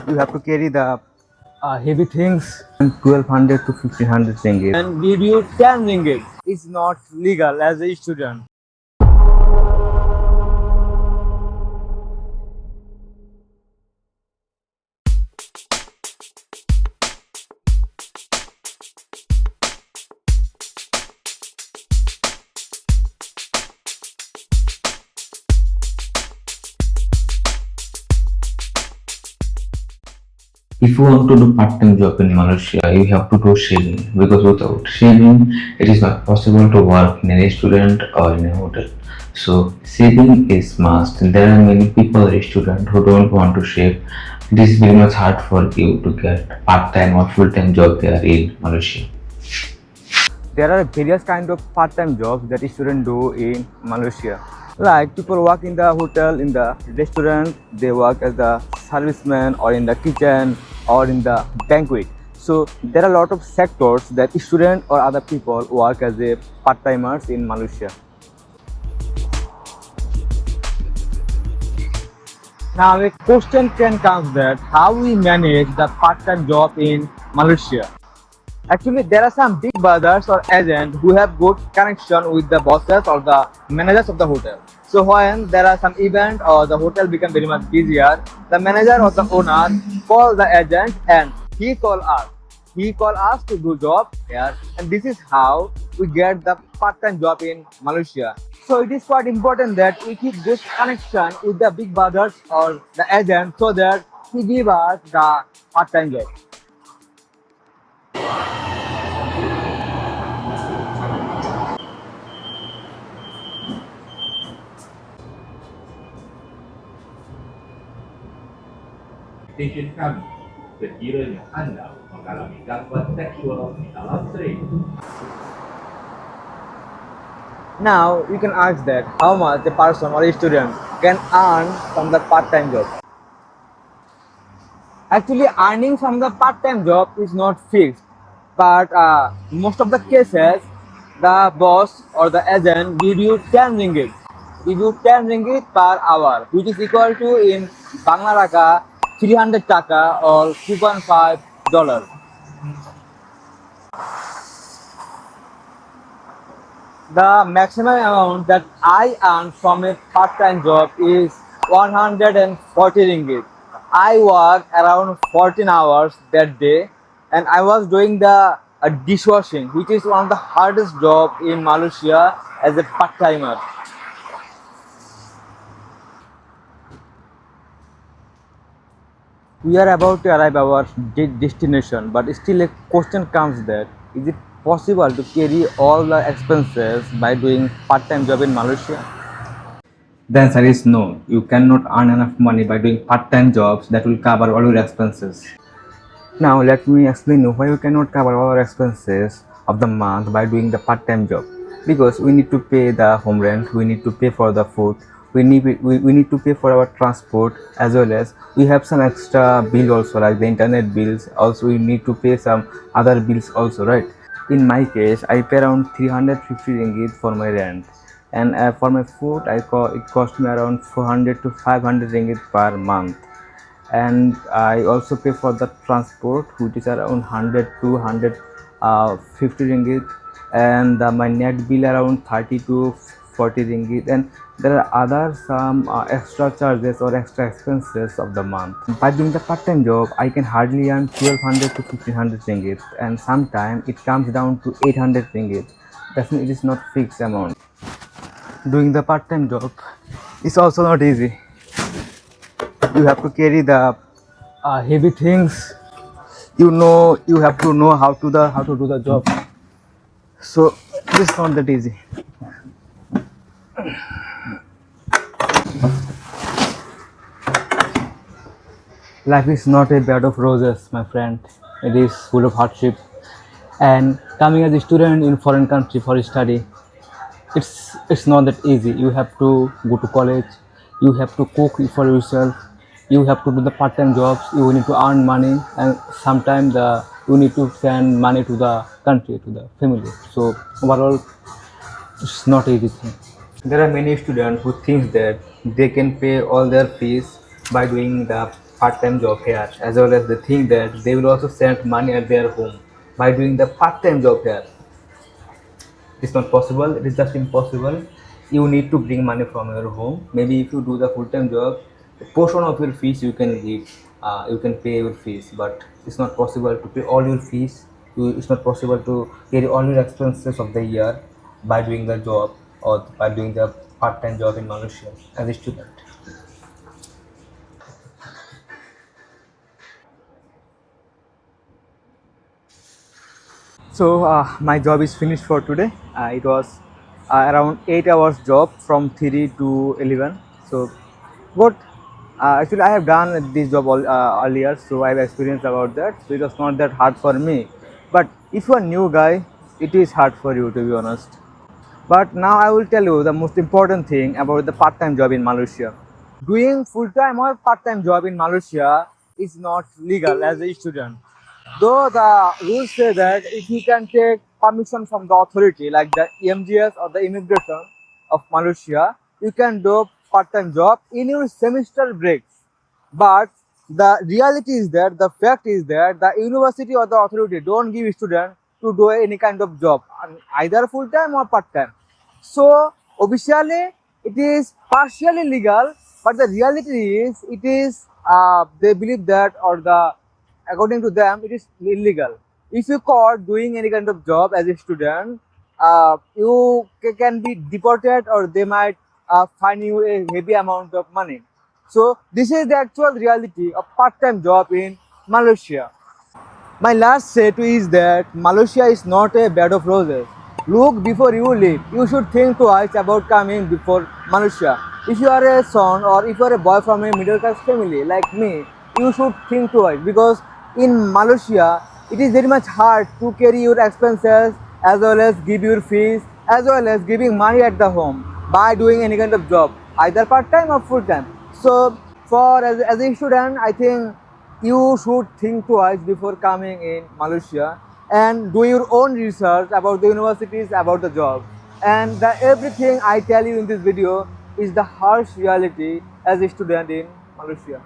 You have to carry the heavy things, 1200 to 1500 ringgit, and give you 10 ringgit. It's not legal as a student. If you want to do part-time job in Malaysia, you have to do shaving because without shaving, it is not possible to work in a restaurant or in a hotel. So shaving is must. There are many people, students who don't want to shave. It is very much hard for you to get part-time or full-time job there in Malaysia. There are various kind of part-time jobs that students do in Malaysia. Like people work in the hotel, in the restaurant, they work as a serviceman or in the kitchen or in the banquet. So there are a lot of sectors that students or other people work as a part-timers in Malaysia. Now a question can come that how we manage the part-time job in Malaysia. Actually, there are some big brothers or agents who have good connection with the bosses or the managers of the hotel. So when there are some event or the hotel become very much busier, the manager or the owner call the agent and he call us. He call us to do job here, and this is how we get the part-time job in Malaysia. So it is quite important that we keep good connection with the big brothers or the agent so that he give us the part-time job. Stesen kami, sekiranya Anda mengalami gangguan seksual di dalam training. Now you can ask that how much a person or a student can earn from the part-time job. Actually, earning from the part-time job is not fixed, but most of the cases, the boss or the agent give you 10 ringgit, per hour, which is equal to in Bangla Raka 300 taka or $2.5. The maximum amount that I earn from a part-time job is 140 ringgit. I work around 14 hours that day, and I was doing the dishwashing, which is one of the hardest job in Malaysia as a part-timer. We are about to arrive our destination, but still a question comes that is it possible to carry all the expenses by doing part-time job in Malaysia? The answer is no. You cannot earn enough money by doing part-time jobs that will cover all your expenses. Now let me explain you why you cannot cover all our expenses of the month by doing the part-time job. Because we need to pay the home rent, we need to pay for the food, we need to pay for our transport, as well as we have some extra bill also like the internet bills. Also we need to pay some other bills also, right? In my case, I pay around 350 ringgit for my rent, and for my food it cost me around 400 to 500 ringgit per month, and I also pay for the transport, which is around 100 to 150 ringgit, and my net bill around 30 to 40 ringgit, and there are other some extra charges or extra expenses of the month. By doing the part-time job, I can hardly earn 1200 to 1500 ringgit, and sometimes it comes down to 800 ringgit. Definitely, it is not fixed amount. Doing the part-time job is also not easy. You have to carry the heavy things. You have to know how to do the job. So it's not that easy. Life is not a bed of roses, my friend. It is full of hardship. And coming as a student in foreign country for study, it's not that easy. You have to go to college. You have to cook for yourself. You have to do the part-time jobs. You need to earn money, and sometimes you need to send money to the country, to the family. So overall, it's not easy thing. There are many students who think that they can pay all their fees by doing the part-time job here, as well as they think that they will also send money at their home by doing the part-time job here. It's not possible, it is just impossible. You need to bring money from your home. Maybe if you do the full-time job, a portion of your fees you can give, you can pay your fees, but it's not possible to pay all your fees. It's not possible to carry all your expenses of the year by doing the job or by doing the part-time job in Malaysia as a student. So my job is finished for today. It was around 8 hours job from 3 to 11. So good. Actually, I have done this job earlier, so I have experience about that. So it was not that hard for me. But if you are new guy, it is hard for you, to be honest. But now I will tell you the most important thing about the part-time job in Malaysia. Doing full-time or part-time job in Malaysia is not legal as a student. Though the rules say that if you can take permission from the authority like the EMGS or the immigration of Malaysia, you can do part-time job in your semester breaks. But the reality is that the fact is that the university or the authority don't give student to do any kind of job, either full-time or part-time. So officially it is partially legal, but the reality is it is they believe that, or the according to them it is illegal. If you caught doing any kind of job as a student, you can be deported or they might fine you a heavy amount of money. So this is the actual reality of part-time job in Malaysia. My last say to is that Malaysia is not a bed of roses. Look before you leave. You should think twice about coming before Malaysia. If you are a son or if you are a boy from a middle class family like me, you should think twice, because in Malaysia it is very much hard to carry your expenses as well as give your fees as well as giving money at the home by doing any kind of job, either part time or full time. So for as a student, I think you should think twice before coming in Malaysia and do your own research about the universities, about the job. And the everything I tell you in this video is the harsh reality as a student in Malaysia.